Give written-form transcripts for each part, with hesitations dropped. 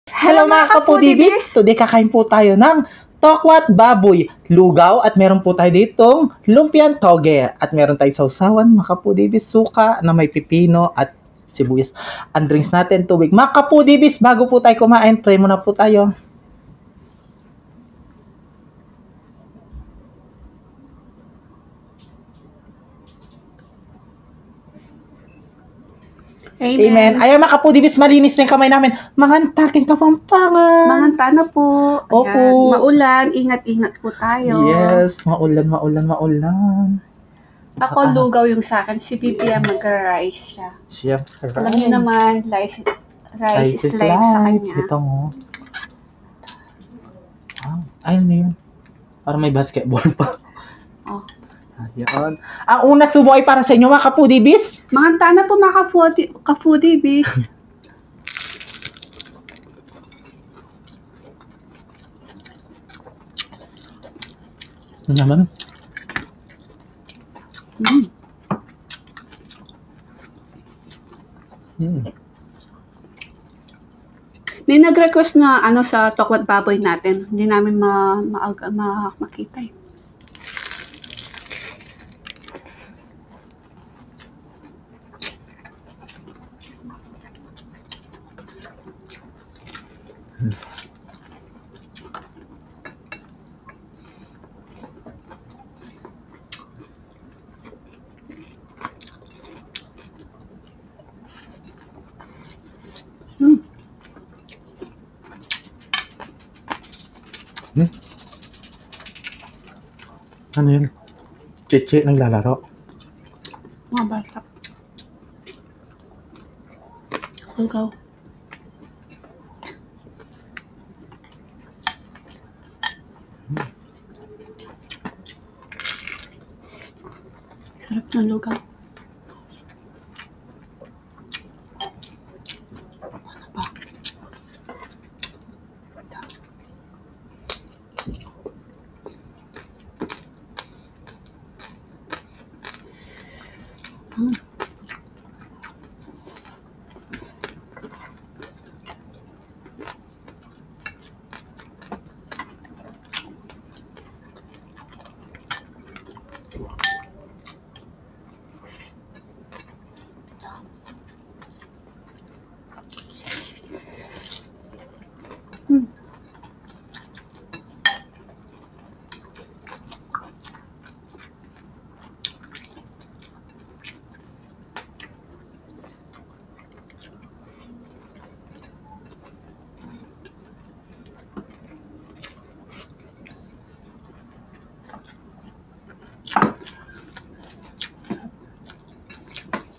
Hello mga kapudibis! Today kakain po tayo ng tokwat baboy, lugaw at meron po tayo ditong lumpiang toge. At meron tayong sausawan mga kapudibis, suka na may pipino at sibuyas. Ang drinks natin, tubig. Mga kapudibis, bago po tayo kumain, try muna po tayo. Amen. Ayan mga kapudibis, malinis na yung kamay namin. Mangantaking kapampangan. Manganta na po. Opo. Ayan, maulan. Ingat-ingat po tayo. Yes, maulan. Ako, lugaw yung sa akin. Si Pipia mag-rice siya. Siyempre. Alam niyo naman, rice is life sa kanya. Ito mo. Ayun na yun. Parang may basketball pa. Oh. Ayan. Ang una subo ay para sa inyo mga kapudibis. Manganta na po mga ka-foodie-bis. Naman. May nag-request na sa tokwat baboy natin. Hindi namin makita eh. Ano yun? Chichi naglalaro. Mga bata. Lugaw. Sarap ng lugaw. Ano ba?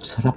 Sarap.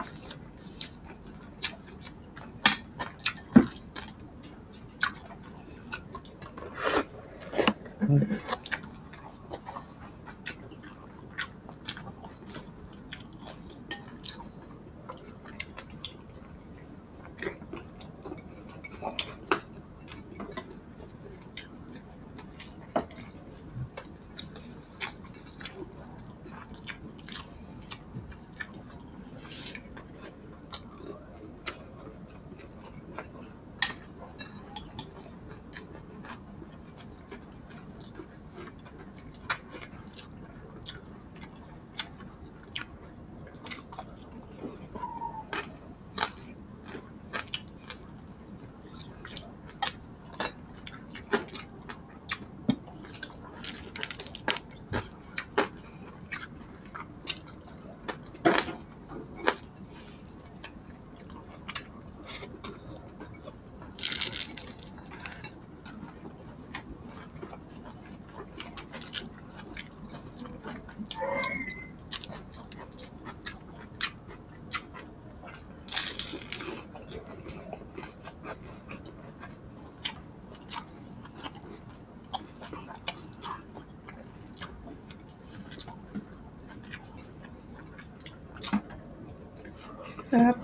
Sarap.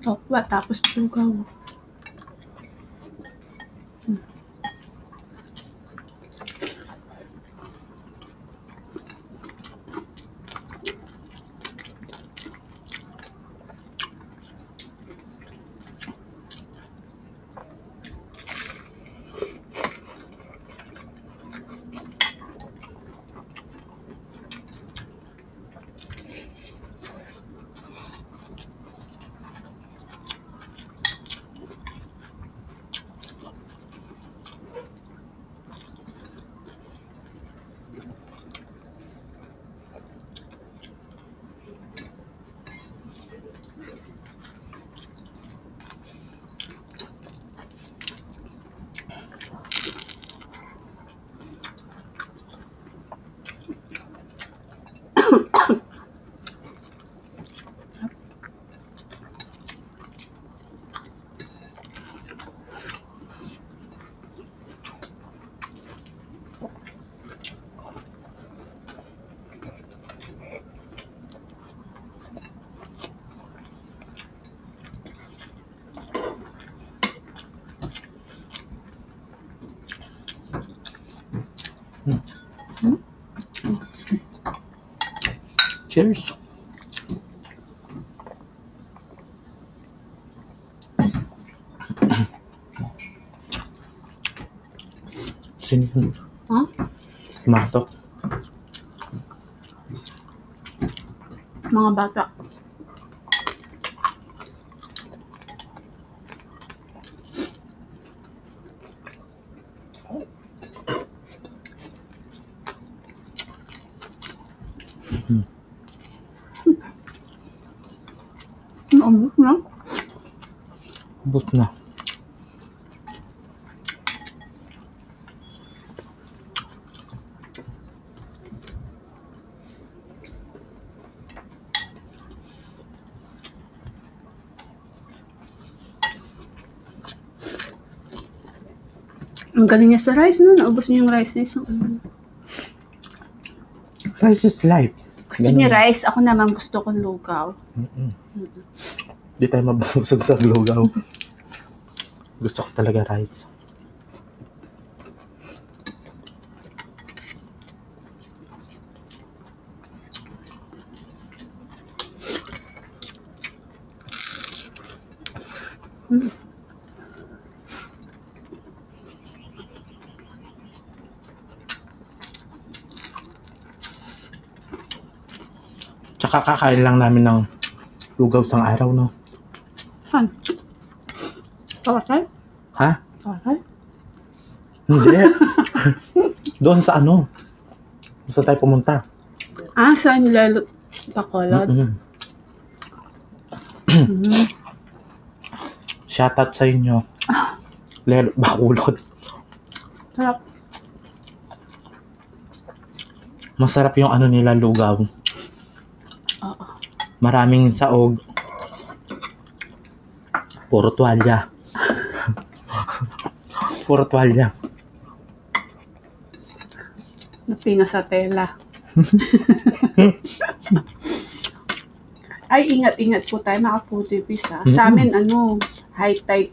Tokwa, tapos lugaw. Cheers. Sino yun? Ha? Matok. Mga bata. Naubos na. Ubus na. Ang galing niya sa rice, no? Naubos niya yung rice na isang Rice is life. Gusto niya rice, ako naman gusto ko lugaw. Di tayo mabusog sa lugaw. Gusto ko talaga rice. Tsaka kakain lang namin ng lugaw sang araw, no? Han? Kawasay? Ha? Kawasay? Hindi. Doon sa ano? Saan tayo pumunta? Ah, saan nilalo? Bacolod? Shoutout sa inyo. Lelo, Bacolod. Sarap. Masarap yung ano nila, lugaw. Oo. Maraming saog. Puro tuwalya. Puro tuwalya. Napinga sa tela. Ay, ingat-ingat po tayo mga foodies, ha? Sa amin, high tide.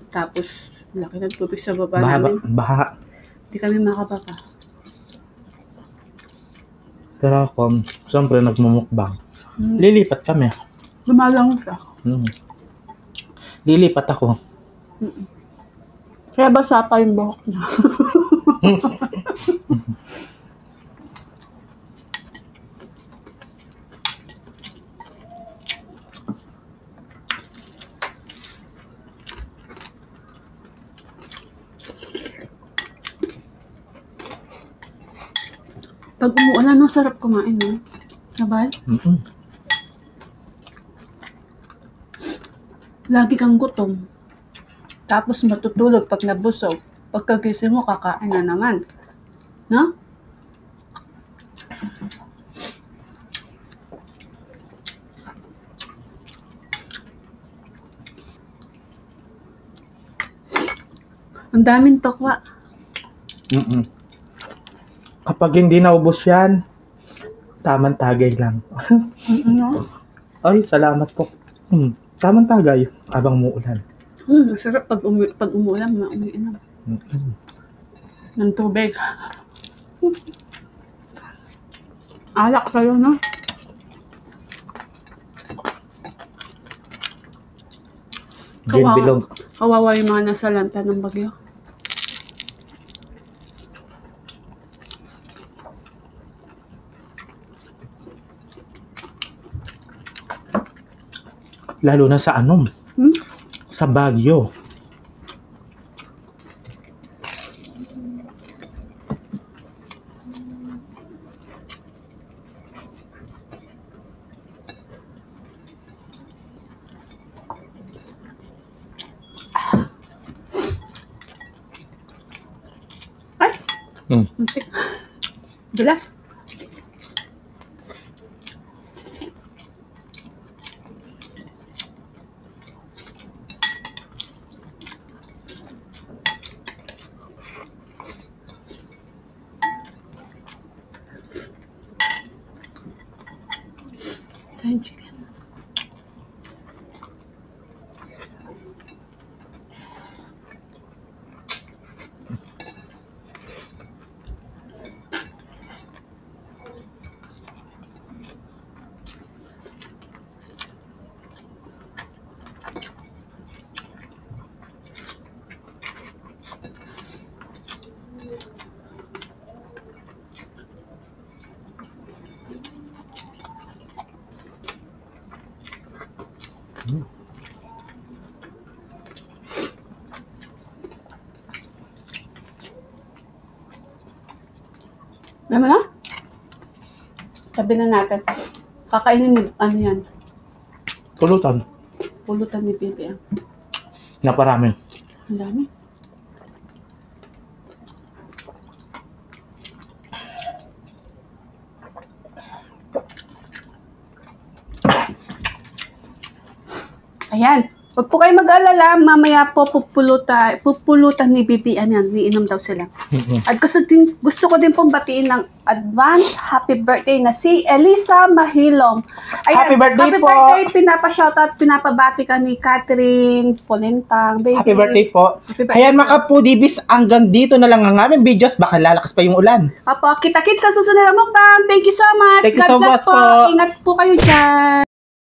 Tapos, laki ng tubig sa baba namin. Baha. Hindi kami makababa. Pero ako, siyempre nagmumukbang. Lilipat kami. Lumalangon siya. Lilipat ako. Kaya basa pa yung buhok niya. Pag umuulan, no, sarap kumain, no? Nabal? Lagi kang gutom. Tapos matutulog pag nabusog. Pagkagising mo, kakain na naman. No? Ang daming tokwa. Kapag hindi naubos yan, tamang tagay lang. Ano? Ay, salamat po. Tamang tagay, abang muulan. Masarap pag umulan, umiinom. Ng tubig. Alak sa'yo, no? Gin bilog. Kawawa yung mga nasa lanta ng bagyo. Lalo na sa sa Baguio. Ay! Muntik. Bilas. Sa'yo chicken. Alam mo na? Sabi na natin, kakainin ni, ano yan, Tulutan. pulutan ni Bibi. Naparami. Ang dami. Ayan. Huwag po kayo mag-alala. Mamaya po pupulutan ni Bibi. Ayan, niinom daw sila. At gusto ko din pong batiin ng advance happy birthday na si Elisa Mahilom. Ayan, Happy birthday po! Happy birthday! Pinapa-shoutout, pinapabati ka ni Catherine Polentang. Baby. Happy birthday po. Happy birthday, Ayan sir. mga kapudibis, hanggang dito na lang ang aming videos. Baka lalakas pa yung ulan. Opo, kita-kits sa susunod na mukbang. Thank you so much. Thank you God so bless much po. po. Ingat po kayo dyan.